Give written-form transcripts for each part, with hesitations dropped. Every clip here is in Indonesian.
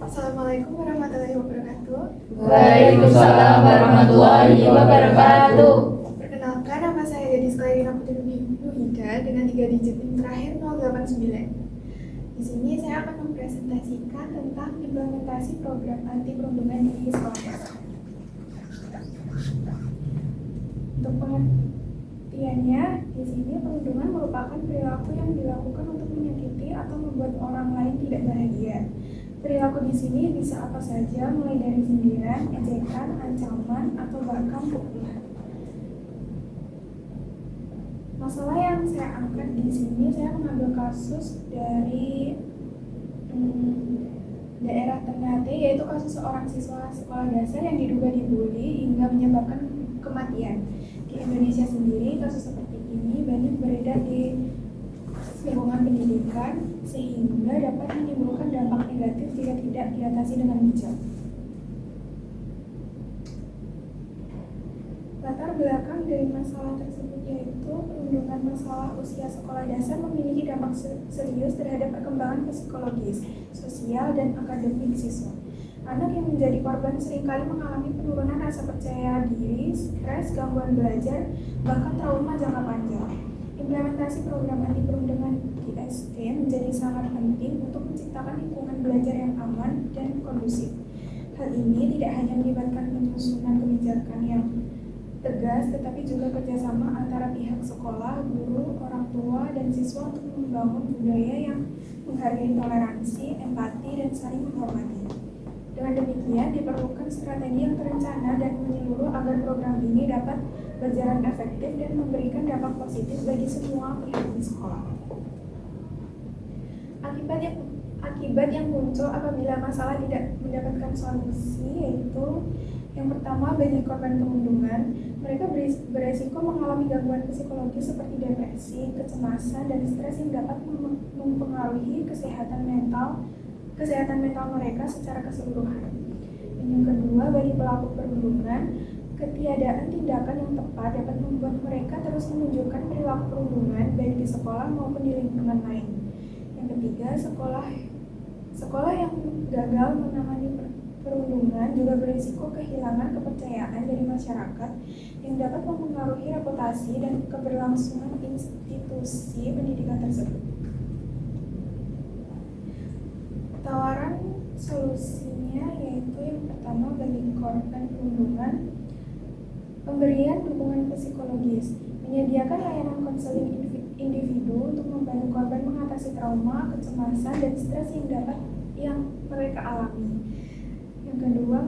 Assalamualaikum warahmatullahi wabarakatuh. Waalaikumsalam warahmatullahi wabarakatuh. Perkenalkan, nama saya Gadis Kelahiran Putri Nuhida dengan 3 digit NIM terakhir 089. Di sini saya akan mempresentasikan tentang implementasi program anti perundungan di sekolah dasar. Untuk pengertiannya, di sini perundungan merupakan perilaku yang dilakukan untuk menyakiti atau membuat orang lain tidak bahagia. Perilaku di sini bisa apa saja, mulai dari sindiran, ejekan, ancaman, atau bahkan pukulan. Masalah yang saya angkat di sini, saya mengambil kasus dari daerah Ternate, yaitu kasus seorang siswa sekolah dasar yang diduga dibully hingga menyebabkan kematian. Di Indonesia sendiri, kasus seperti ini banyak beredar di lingkungan pendidikan sehingga dapat menimbulkan dampak negatif jika tidak diatasi dengan bijak. Latar belakang dari masalah tersebut yaitu perundungan masalah usia sekolah dasar memiliki dampak serius terhadap perkembangan psikologis, sosial, dan akademik siswa. Anak yang menjadi korban seringkali mengalami penurunan rasa percaya diri, stres, gangguan belajar, bahkan trauma jangka panjang. Implementasi program anti perundungan di SD menjadi sangat penting untuk menciptakan lingkungan belajar yang aman dan kondusif. Hal ini tidak hanya melibatkan penyusunan kebijakan yang tegas, tetapi juga kerjasama antara pihak sekolah, guru, orang tua, dan siswa untuk membangun budaya yang menghargai toleransi, empati, dan saling menghormati. Dengan demikian, diperlukan strategi yang terencana dan menyeluruh agar program ini dapat berjalan efektif dan memberikan dampak positif bagi semua pihak di sekolah. Akibat yang muncul apabila masalah tidak mendapatkan solusi yaitu yang pertama, bagi korban perundungan, mereka beresiko mengalami gangguan psikologis seperti depresi, kecemasan, dan stres yang dapat mempengaruhi kesehatan mental mereka secara keseluruhan. Dan yang kedua, bagi pelaku perundungan, ketiadaan tindakan yang tepat dapat membuat mereka terus menunjukkan perilaku perundungan baik di sekolah maupun di lingkungan lain. Yang ketiga, sekolah yang gagal menangani perundungan juga berisiko kehilangan kepercayaan dari masyarakat yang dapat mempengaruhi reputasi dan keberlangsungan institusi pendidikan tersebut. Tawaran solusinya yaitu yang pertama, bagi korban perundungan, pemberian dukungan psikologis, menyediakan layanan konseling individu untuk membantu korban mengatasi trauma, kecemasan, dan stres yang mereka alami. Yang kedua,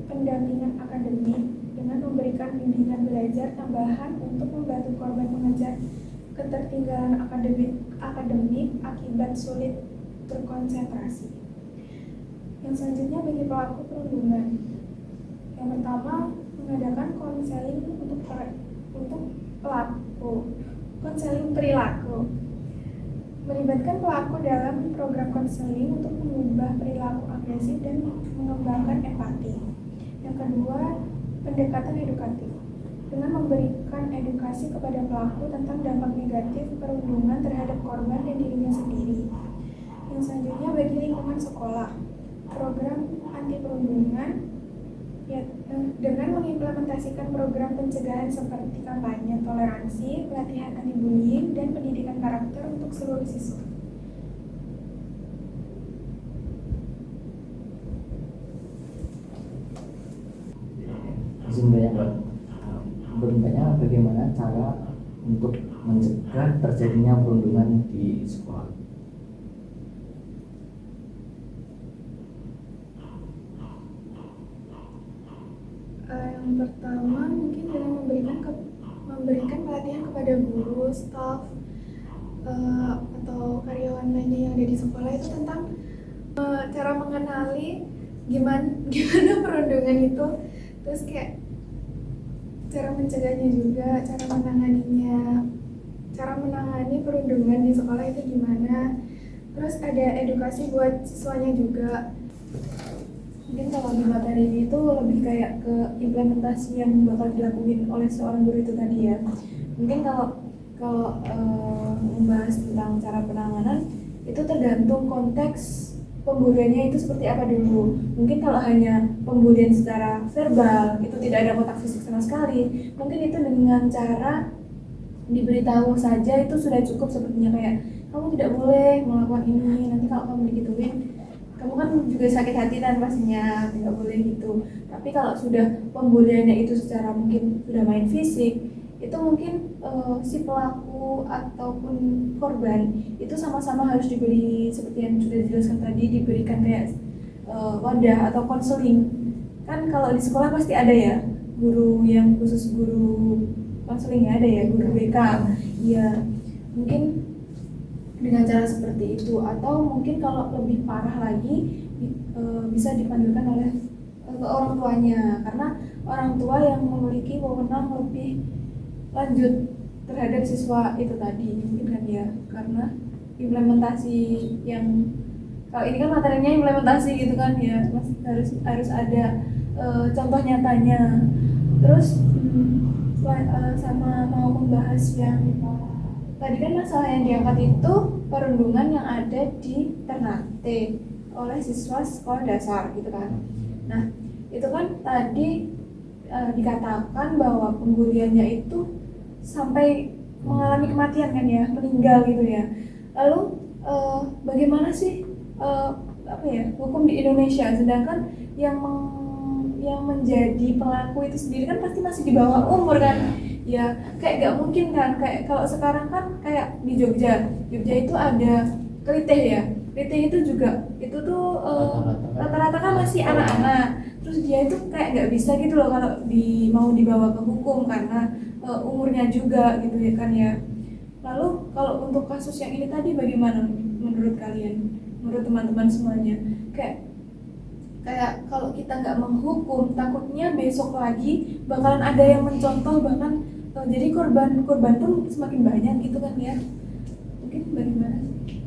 pendampingan akademik dengan memberikan bimbingan belajar tambahan untuk membantu korban mengejar ketertinggalan akademik akibat sulit berkonsentrasi. Yang selanjutnya, bagi pelaku perundungan, yang pertama, mengadakan konseling untuk pelaku, konseling perilaku, melibatkan pelaku dalam program konseling untuk mengubah perilaku agresif dan mengembangkan empati. Yang kedua, pendekatan edukatif dengan memberikan edukasi kepada pelaku tentang dampak negatif perundungan terhadap korban dan dirinya sendiri. Yang selanjutnya, bagi lingkungan sekolah, program anti perundungan dengan mengimplementasikan program pencegahan seperti kampanye toleransi, pelatihan anti bullying, dan pendidikan karakter untuk seluruh siswa. Izin bertanya bagaimana cara untuk mencegah terjadinya perundungan di sekolah. Yang pertama, mungkin dengan memberikan pelatihan kepada guru, staf, atau karyawan lainnya yang ada di sekolah itu tentang cara mengenali gimana perundungan itu, terus kayak cara mencegahnya juga, cara menangani perundungan di sekolah itu gimana, terus ada edukasi buat siswanya juga. Mungkin kalau di materi ini itu lebih kayak ke implementasi yang bakal dilakuin oleh seorang guru itu tadi ya. Mungkin kalau membahas tentang cara penanganan itu tergantung konteks pembuliannya itu seperti apa dulu. Mungkin kalau hanya pembulian secara verbal, itu tidak ada kontak fisik sama sekali, mungkin itu dengan cara diberitahu saja itu sudah cukup sepertinya, kayak kamu tidak boleh melakukan ini, nanti kalau kamu digituin kamu kan juga sakit hati dan pastinya tidak boleh gitu. Tapi kalau sudah pembuliannya itu secara mungkin sudah main fisik, itu mungkin si pelaku ataupun korban itu sama-sama harus diberi, seperti yang sudah dijelaskan tadi, diberikan kayak wadah atau konseling. Kan kalau di sekolah pasti ada ya guru yang khusus, guru konselingnya ada ya, guru BK. Iya, mungkin dengan cara seperti itu, atau mungkin kalau lebih parah lagi bisa dipanggilkan oleh orang tuanya, karena orang tua yang memiliki wewenang lebih lanjut terhadap siswa itu tadi, mungkin kan ya, karena implementasi yang kalau ini kan materinya implementasi gitu kan ya, masih harus ada contoh nyatanya. Terus sama mau membahas yang tadi kan masalah yang diangkat itu perundungan yang ada di Ternate oleh siswa sekolah dasar gitu kan. Nah itu kan tadi dikatakan bahwa pembuliannya itu sampai mengalami kematian kan ya, meninggal gitu ya. Lalu bagaimana sih apa ya hukum di Indonesia, sedangkan yang menjadi pelaku itu sendiri kan pasti masih di bawah umur kan ya, kayak gak mungkin kan, kayak kalau sekarang kan kayak di Jogja itu ada kelitih ya, kelitih itu juga itu tuh rata-rata kan masih anak-anak, terus dia itu kayak gak bisa gitu loh kalau mau dibawa ke hukum karena umurnya juga gitu ya kan ya. Lalu kalau untuk kasus yang ini tadi bagaimana menurut kalian, menurut teman-teman semuanya, kayak kalau kita nggak menghukum, takutnya besok lagi bakalan ada yang mencontoh, bahkan jadi korban pun semakin banyak gitu kan ya. Mungkin bagaimana sih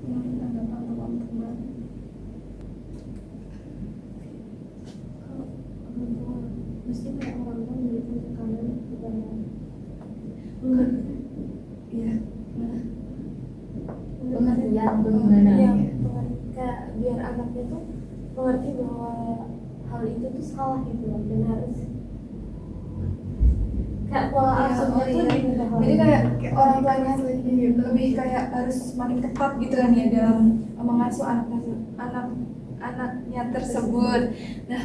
menurut tanggapan teman-teman? Kalau orang tua mesti kayak orang tua memberikan tekanan kepada Enggak. Iya. pengertian Nah, gimana Iya, kayak biar anaknya tuh mengerti bahwa hal itu tuh salah gitu loh, dan harus kayak pola asuhnya tuh diubah lagi. Jadi kayak orang tuanya lebih kayak harus semakin ketat gitu kan ya dalam mengasuh anaknya tersebut. Nah,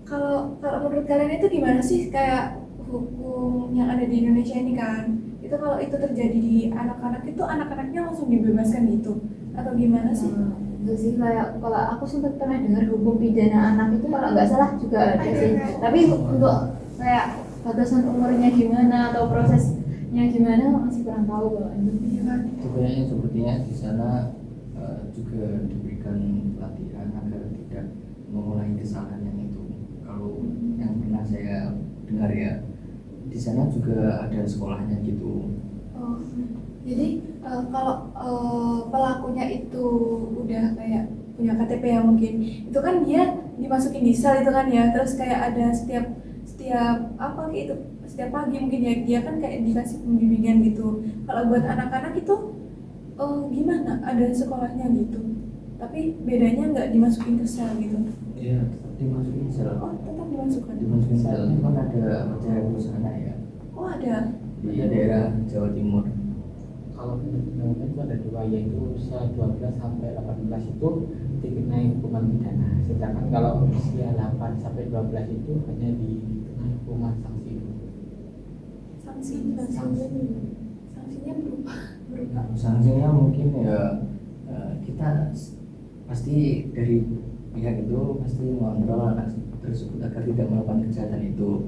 kalau menurut kalian itu gimana sih kayak hukum yang ada di Indonesia ini kan? Itu kalau itu terjadi di anak-anak itu anak-anaknya langsung dibebaskan gitu atau gimana sih? Itu sih kayak kalau aku sempat pernah dengar hukum pidana anak itu kalau nggak salah juga ada sih, tapi untuk kayak batasan umurnya gimana atau prosesnya gimana masih kurang tahu kalau itu. Iya kan? Sebenarnya sepertinya di sana juga diberikan pelatihan agar tidak mengulangi kesalahan yang itu. Kalau yang pernah saya dengar ya, di sana juga ada sekolahnya gitu. Oh, jadi kalau pelakunya itu udah kayak punya KTP ya mungkin, itu kan dia dimasukin di sel itu kan ya, terus kayak ada setiap apa kayak itu setiap pagi mungkin ya, dia kan kayak dikasih pembimbingan gitu. Kalau buat anak-anak itu gimana? Ada sekolahnya gitu, tapi bedanya nggak dimasukin ke sel gitu. Iya, dimasukin sel. Oh, tetap dimasukkan. Dimasukin sel itu kan ada Jaya Busana ya, Oh, ada. di daerah Jawa Timur. Kalau undang-undang itu ada dua, yaitu usia 12 sampai 18 itu dikenai hukuman pidana, sedangkan kalau usia 8 sampai 12 itu hanya dikenai hukuman sanksi. Sanksinya berupa Sanksinya mungkin ya kita pasti dari pihak itu pasti mengontrol anak tersebut agar tidak melakukan kejahatan itu.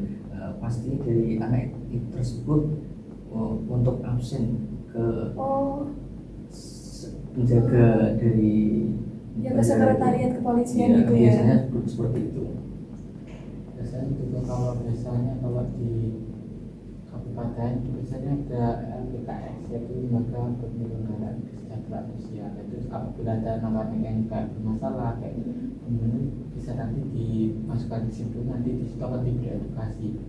Pasti dari anak itu tersebut untuk absen ke penjaga dari yang ke sekretariat kepolisian iya, gitu ya. biasanya seperti itu. Biasanya juga kalau di kabupaten biasanya ada LPKS, yaitu Lembaga Penyelenggaraan Kesejahteraan Sosial. Itu apabila ada anak yang kayak bermasalah kayak kemudian bisa nanti dimasukkan di situ, nanti di situ akan diberi edukasi.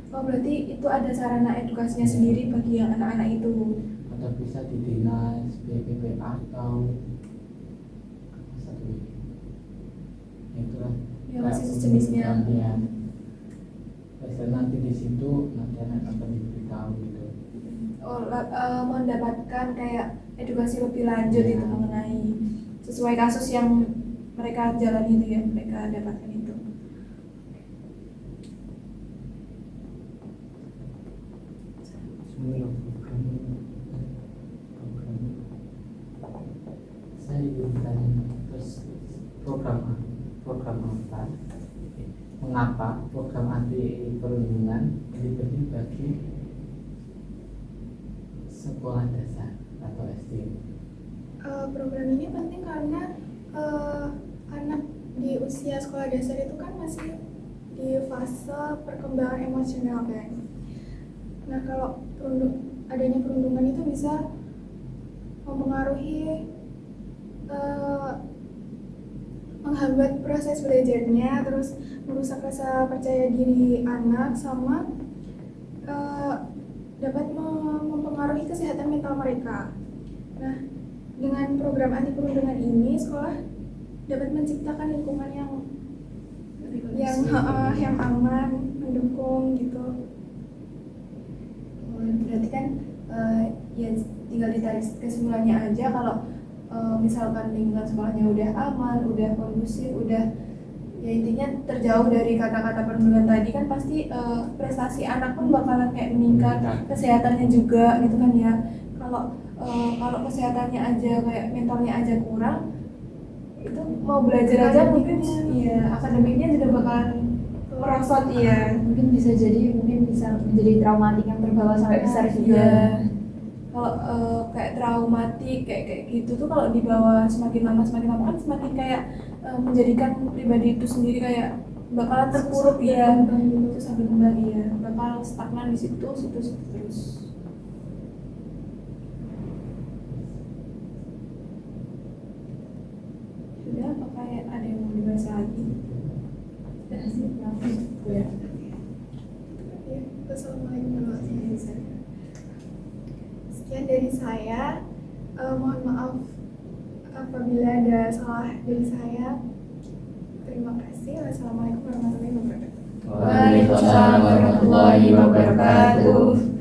Oh, berarti itu ada sarana edukasinya sendiri bagi yang anak-anak itu. Atau bisa di dinas, BPPA atau Ya, masih sejenisnya. Ya. Biasanya nanti di situ nanti anak akan diberitahu gitu. Mendapatkan kayak edukasi lebih lanjut Ya. itu mengenai sesuai kasus yang mereka jalani itu ya, mereka dapatkan itu. Semua program Saya ingin tanya terus program apa? Mengapa program anti perundungan ini penting bagi sekolah dasar atau SD? Program ini penting karena anak di usia sekolah dasar itu kan masih di fase perkembangan emosional kan. Nah kalau adanya perundungan itu bisa mempengaruhi menghambat proses belajarnya, terus merusak rasa percaya diri anak, sama dapat mempengaruhi kesehatan mental mereka. Nah, dengan program anti perundungan ini, sekolah dapat menciptakan lingkungan yang aman, mendukung gitu. Berarti kan ya tinggal ditarik kesimpulannya aja kalau misalkan lingkungan sekolahnya udah aman, udah kondusif, udah ya intinya terjauh dari kata-kata perundungan tadi kan pasti prestasi anak pun bakalan kayak meningkat, kesehatannya juga gitu kan ya. Kalau kesehatannya aja kayak mentalnya aja kurang, itu mau belajar aja mungkin ya akademiknya juga bakalan merosot ya. Mungkin bisa menjadi traumatik yang terbawa sampai besar juga. Iya. Kalau kayak traumatik kayak gitu tuh kalau dibawa semakin lama kan semakin kayak menjadikan pribadi itu sendiri kayak bakalan terpuruk ya, susah berkembang ya, bakal stagnan di situ terus. Sudah, apa kayak ada yang mau dibahas lagi? Sudah sih, ya. Assalamualaikum warahmatullahi wabarakatuh. Sekian dari saya. Mohon maaf apabila ada salah dari saya. Terima kasih. Wassalamualaikum warahmatullahi wabarakatuh. Waalaikumsalam warahmatullahi wabarakatuh.